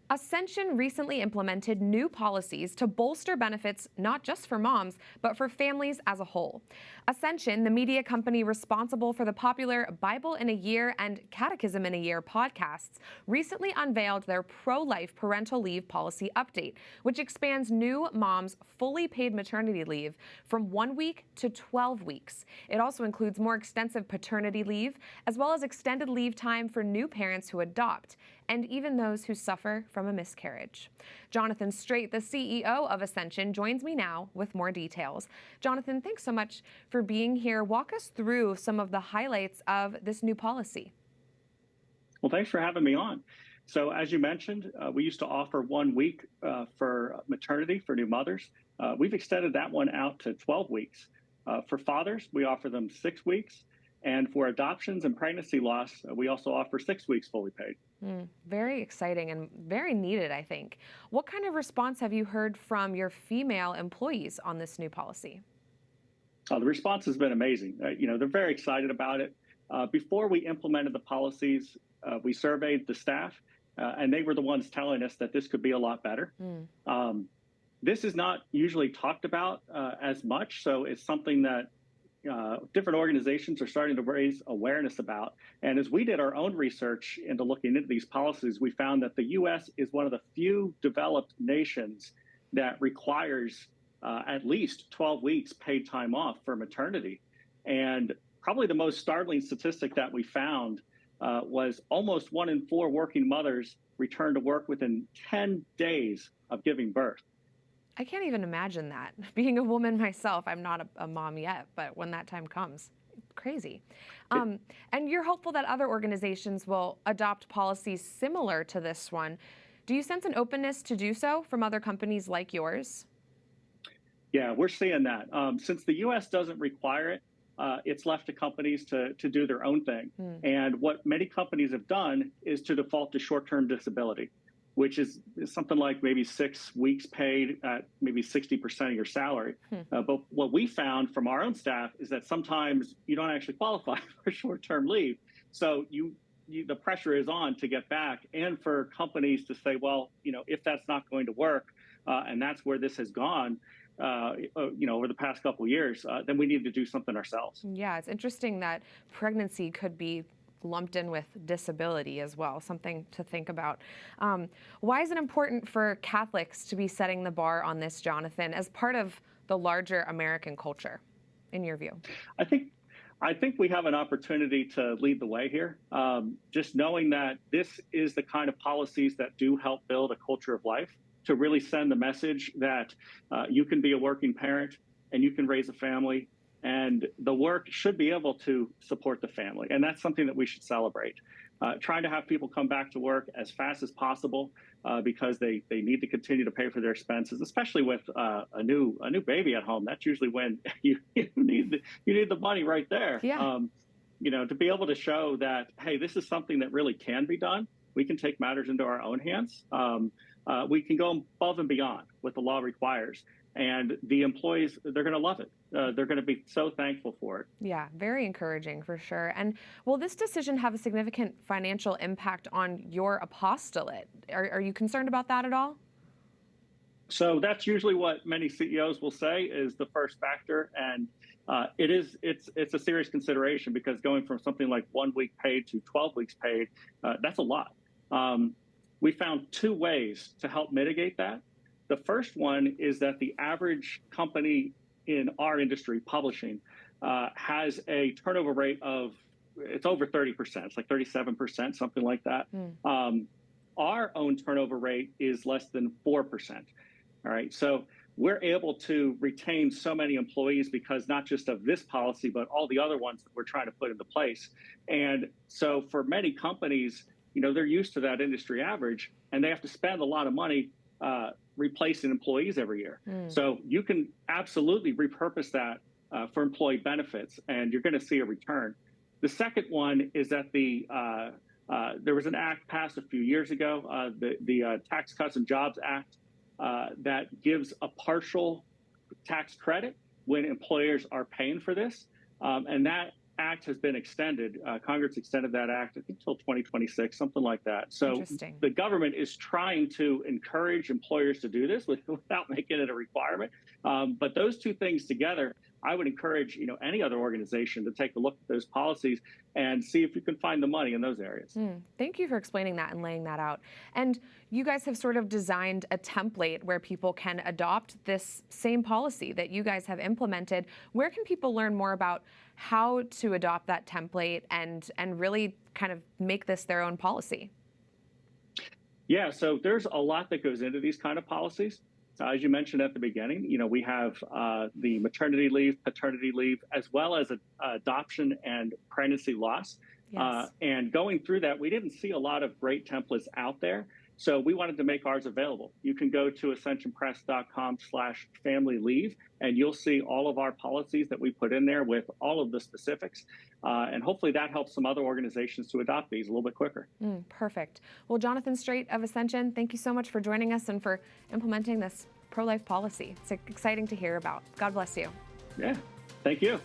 Ascension recently implemented new policies to bolster benefits not just for moms, but for families as a whole. Ascension, the media company responsible for the popular Bible in a Year and Catechism in a Year podcasts, recently unveiled their pro-life parental leave policy update, which expands new moms' fully paid maternity leave from 1 week to 12 weeks. It also includes more extensive paternity leave, as well as extended leave time for new parents who adopt, and even those who suffer from a miscarriage. Jonathan Strate, the CEO of Ascension, joins me now with more details. Jonathan, thanks so much for being here. Walk us through some of the highlights of this new policy. Well, thanks for having me on. So as you mentioned, we used to offer 1 week for maternity for new mothers. We've extended that one out to 12 weeks. For fathers, we offer them 6 weeks. And for adoptions and pregnancy loss, we also offer 6 weeks fully paid. Very exciting and very needed, I think. What kind of response have you heard from your female employees on this new policy? The response has been amazing. They're very excited about it. Before we implemented the policies, we surveyed the staff, and they were the ones telling us that this could be a lot better. This is not usually talked about as much, so it's something that different organizations are starting to raise awareness about. And as we did our own research into looking into these policies, we found that the U.S. is one of the few developed nations that requires at least 12 weeks paid time off for maternity. And probably the most startling statistic that we found was almost 1 in 4 working mothers return to work within 10 days of giving birth. I can't even imagine that. Being a woman myself, I'm not a mom yet, but when that time comes, crazy. And you're hopeful that other organizations will adopt policies similar to this one. Do you sense an openness to do so from other companies like yours? Yeah, we're seeing that. Since the U.S. doesn't require it, it's left to companies to do their own thing. And what many companies have done is to default to short-term disability, which is something like maybe 6 weeks paid at maybe 60% of your salary. But what we found from our own staff is that sometimes you don't actually qualify for short-term leave. So the pressure is on to get back, and for companies to say, well, if that's not going to work, and that's where this has gone, over the past couple of years, then we need to do something ourselves. Yeah, it's interesting that pregnancy could be lumped in with disability as well, something to think about. Why is it important for Catholics to be setting the bar on this, Jonathan, as part of the larger American culture, in your view? I think we have an opportunity to lead the way here. Just knowing that this is the kind of policies that do help build a culture of life, to really send the message that you can be a working parent and you can raise a family, and the work should be able to support the family. And that's something that we should celebrate. Trying to have people come back to work as fast as possible because they need to continue to pay for their expenses, especially with a new baby at home. That's usually when you need the money right there. Yeah. To be able to show that, hey, this is something that really can be done. We can take matters into our own hands. We can go above and beyond what the law requires. And the employees, they're going to love it. They're going to be so thankful for it. Yeah, very encouraging for sure. And will this decision have a significant financial impact on your apostolate? Are you concerned about that at all? So that's usually what many CEOs will say is the first factor. And it's a serious consideration, because going from something like 1 week paid to 12 weeks paid, that's a lot. We found 2 ways to help mitigate that. The first one is that the average company in our industry, publishing, has a turnover rate of, it's over 30%. It's like 37%, something like that. Our own turnover rate is less than 4%. All right. So we're able to retain so many employees because not just of this policy, but all the other ones that we're trying to put into place. And so for many companies, they're used to that industry average, and they have to spend a lot of money replacing employees every year. So you can absolutely repurpose that for employee benefits, and you're going to see a return. The second one is that there was an act passed a few years ago, the Tax Cuts and Jobs Act, that gives a partial tax credit when employers are paying for this. And that act has been extended. Congress extended that act, I think, till 2026, something like that. So Interesting. the government is trying to encourage employers to do this without making it a requirement. But those two things together, I would encourage any other organization to take a look at those policies and see if you can find the money in those areas. Thank you for explaining that and laying that out. And you guys have sort of designed a template where people can adopt this same policy that you guys have implemented. Where can people learn more about how to adopt that template and really kind of make this their own policy? Yeah, so there's a lot that goes into these kind of policies. As you mentioned at the beginning, we have the maternity leave, paternity leave, as well as adoption and pregnancy loss. Yes. And going through that, we didn't see a lot of great templates out there. So we wanted to make ours available. You can go to ascensionpress.com/family leave, and you'll see all of our policies that we put in there with all of the specifics. And hopefully that helps some other organizations to adopt these a little bit quicker. Perfect. Well, Jonathan Strate of Ascension, thank you so much for joining us and for implementing this pro-life policy. It's exciting to hear about. God bless you. Yeah, thank you.